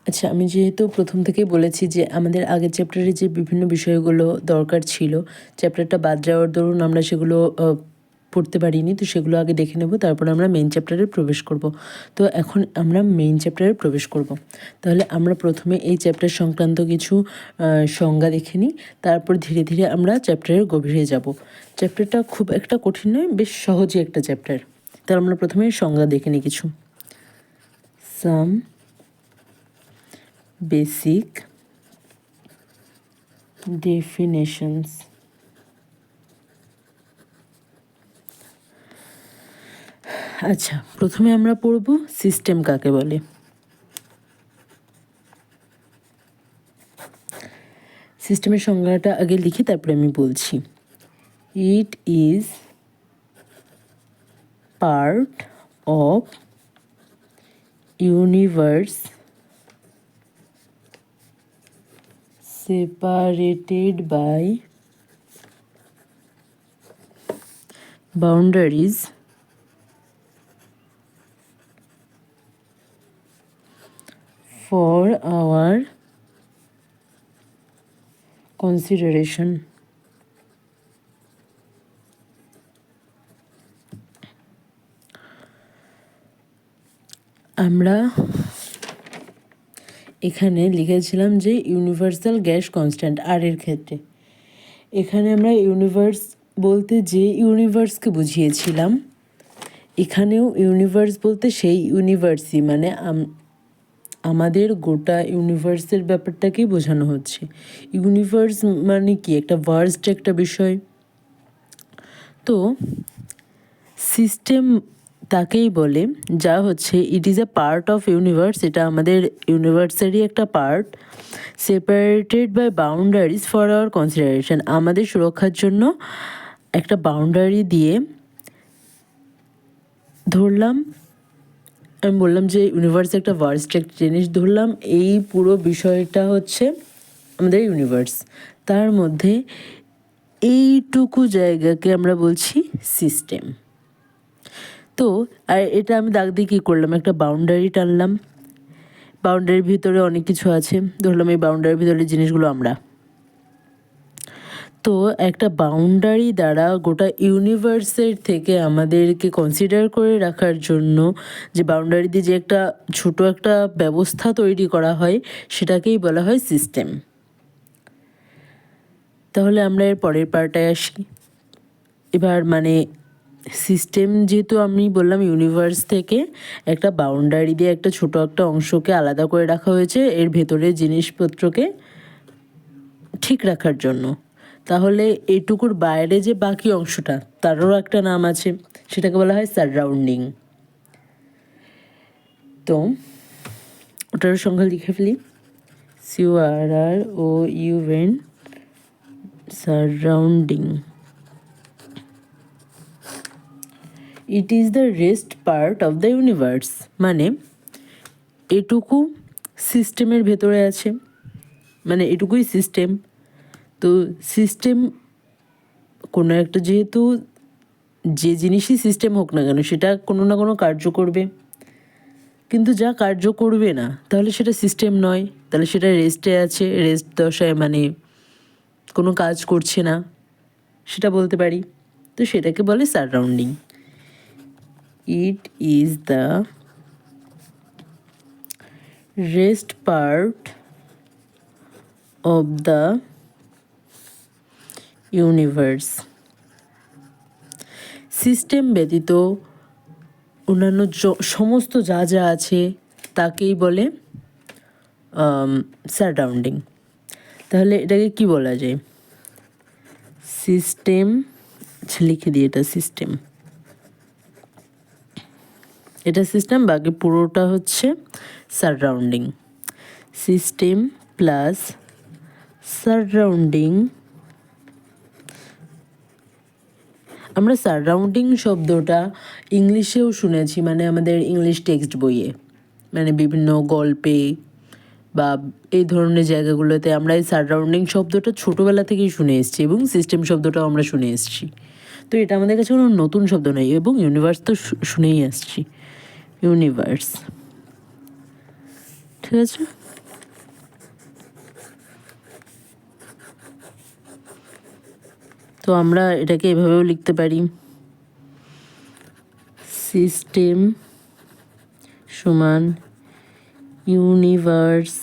আচ্ছা, আমি যেহেতু প্রথম থেকেই বলেছি যে আমাদের আগের চ্যাপ্টারে যে বিভিন্ন বিষয়গুলো দরকার ছিল, চ্যাপ্টারটা বাদ যাওয়ার দরুন আমরা সেগুলো পড়তে পারিনি, তো সেগুলো আগে দেখে নেব, তারপর আমরা মেইন চ্যাপ্টারে প্রবেশ করব। তো এখন আমরা মেইন চ্যাপ্টারে প্রবেশ করব। তাহলে আমরা প্রথমে এই চ্যাপ্টার সংক্রান্ত কিছু সংজ্ঞা দেখে নিই, তারপর ধীরে ধীরে আমরা চ্যাপ্টারের গভীরে যাব। চ্যাপ্টারটা খুব একটা কঠিন নয়, বেশ সহজই একটা চ্যাপ্টার। তাহলে আমরা প্রথমে সংজ্ঞা দেখে নিই কিছু। Some basic definitions. আচ্ছা, প্রথমে আমরা পড়ব সিস্টেম কাকে বলে। সিস্টেমের সংজ্ঞাটা আগে লিখি, তারপরে আমি বলছি। It is part of universe separated by boundaries for our consideration. আমরা এখানে লিখেছিলাম যে ইউনিভার্সাল গ্যাস কনস্ট্যান্ট আর এর ক্ষেত্রে, এখানে আমরা ইউনিভার্স বলতে যে ইউনিভার্সকে বুঝিয়েছিলাম, এখানেও ইউনিভার্স বলতে সেই ইউনিভার্সই, মানে আমাদের গোটা ইউনিভার্সের ব্যাপারটাকেই বোঝানো হচ্ছে। ইউনিভার্স মানে কি, একটা ভার্স্ট একটা বিষয়। তো সিস্টেম তাকেই বলে যা হচ্ছে it is a part of universe, এটা আমাদের ইউনিভার্সেরই একটা part, separated by boundaries for our consideration, আমাদের সুরক্ষার জন্য একটা বাউন্ডারি দিয়ে ধরলাম। আমি বললাম যে ইউনিভার্স একটা ভার্স্ট একটা জিনিস, ধরলাম এই পুরো বিষয়টা হচ্ছে আমাদের ইউনিভার্স, তার মধ্যে এইটুকু জায়গাকে আমরা বলছি সিস্টেম। তো আর এটা আমি দাগ দিয়ে কী করলাম, একটা বাউন্ডারি টানলাম, বাউন্ডারির ভিতরে অনেক কিছু আছে, ধরলাম এই বাউন্ডারির ভিতরে জিনিসগুলো আমরা। তো একটা বাউন্ডারি দ্বারা গোটা ইউনিভার্সের থেকে আমাদেরকে কনসিডার করে রাখার জন্য যে বাউন্ডারি দিয়ে যে একটা ছোট একটা ব্যবস্থা তৈরি করা হয়, সেটাকেই বলা হয় সিস্টেম। তাহলে আমরা এর পরের পার্টটায় আসি। এবার মানে সিস্টেম, যেহেতু আমি বললাম ইউনিভার্স থেকে একটা বাউন্ডারি দিয়ে একটা ছোট একটা অংশকে আলাদা করে রাখা হয়েছে এর ভেতরে জিনিসপত্রকে ঠিক রাখার জন্য, তাহলে এইটুকুর বাইরে যে বাকি অংশটা তারও একটা নাম আছে, সেটাকে বলা হয় সারাউন্ডিং। তো ওটার সংখ্যা লিখে ফেলি, SURROUN, surrounding. It is the rest part of the universe, মানে এটুকু সিস্টেমের ভেতরে আছে, মানে এটুকুই সিস্টেম। তো সিস্টেম কোনো একটা, যেহেতু যে জিনিসই সিস্টেম হোক না কেন সেটা কোনো না কোনো কার্য করবে, কিন্তু যা কার্য করবে না তাহলে সেটা সিস্টেম নয়, তাহলে সেটা রেস্টে আছে, রেস্ট দশায়, মানে কোনো কাজ করছে না সেটা বলতে পারি। তো সেটাকে বলে surrounding. It is the rest part of the universe. System ব্যতীত অন্যান্য সমস্ত যা যা আছে তাকেই বলে সারাউন্ডিং। তাহলে এটাকে কি বলা যায়, সিস্টেম, লিখে দিই এটা সিস্টেম, এটা সিস্টেম, বাকি পুরোটা হচ্ছে সারাউন্ডিং। System plus surrounding. আমরা সারাউন্ডিং শব্দটা ইংলিশেও শুনেছি, মানে আমাদের ইংলিশ টেক্সট বইয়ে, মানে বিভিন্ন গল্পে বা এই ধরনের জায়গাগুলোতে আমরা এই সারাউন্ডিং শব্দটা ছোটোবেলা থেকেই শুনে এসেছি, এবং সিস্টেম শব্দটাও আমরা শুনে এসেছি। তো এটা আমাদের কাছে কোনো নতুন শব্দ নয়, এবং ইউনিভার্স তো শুনেই আসছি, ইউনিভার্স, ঠিক আছে। তো আমরা এটাকে এভাবেও লিখতে পারি, সিস্টেম সমান ইউনিভার্স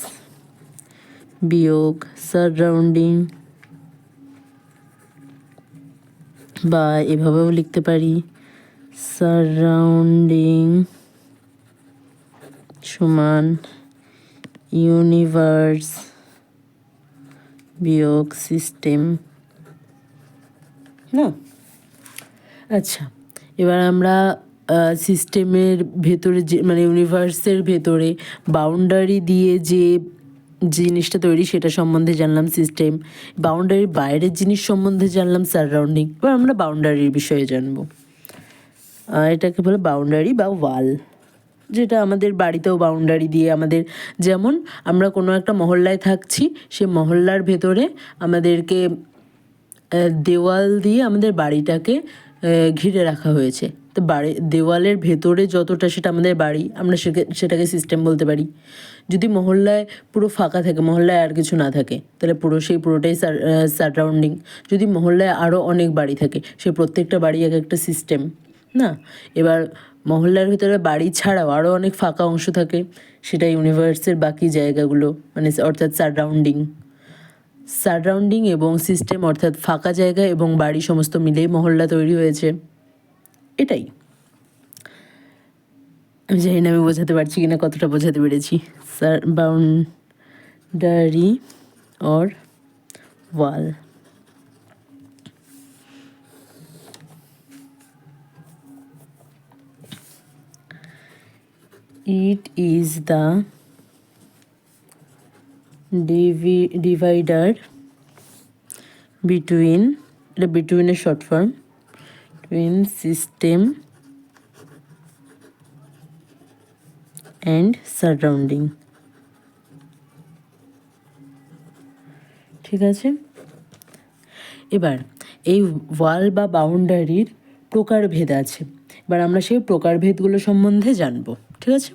বিয়োগ সারাউন্ডিং, বা এভাবেও লিখতে পারি, সারাউন্ডিং সমান ইউনিভার্স বিয়োগ সিস্টেম, না? আচ্ছা, এবার আমরা সিস্টেমের ভেতরে যে মানে ইউনিভার্সের ভেতরে বাউন্ডারি দিয়ে যে জিনিসটা তৈরি সেটা সম্বন্ধে জানলাম, সিস্টেম। বাউন্ডারির বাইরের জিনিস সম্বন্ধে জানলাম, সারাউন্ডিং। এবার আমরা বাউন্ডারির বিষয়ে জানবো। এটাকে বলে বাউন্ডারি বা ওয়াল, যেটা আমাদের বাড়িতেও বাউন্ডারি দিয়ে আমাদের, যেমন আমরা কোনো একটা মহল্লায় থাকছি, সে মহল্লার ভেতরে আমাদেরকে দেওয়াল দিয়ে আমাদের বাড়িটাকে ঘিরে রাখা হয়েছে। তো দেওয়ালের ভেতরে যতটা সেটা আমাদের বাড়ি, আমরা সেটাকে সিস্টেম বলতে পারি। যদি মহল্লায় পুরো ফাঁকা থাকে, মহল্লায় আর কিছু না থাকে, তাহলে পুরোটাই সারাউন্ডিং। যদি মহল্লায় আরও অনেক বাড়ি থাকে, সে প্রত্যেকটা বাড়ি এক একটা সিস্টেম, না? এবার মহল্লার ভিতরে বাড়ি ছাড়াও আরও অনেক ফাঁকা অংশ থাকে, সেটা ইউনিভার্সের বাকি জায়গাগুলো, মানে অর্থাৎ সারাউন্ডিং এবং সিস্টেম অর্থাৎ ফাঁকা জায়গা এবং বাড়ি সমস্ত মিলেই মহল্লা তৈরি হয়েছে। এটাই। আমি জানি না আমি বোঝাতে পারছি কিনা, কতটা বোঝাতে পেরেছি। Boundary or wall. It is the divider between, এটা between এর short form, between system and surrounding। ঠিক আছে, এবার এই ওয়াল বা বাউন্ডারির প্রকারভেদ আছে। এবার আমরা সেই প্রকারভেদগুলো সম্বন্ধে জানবো। ঠিক আছে।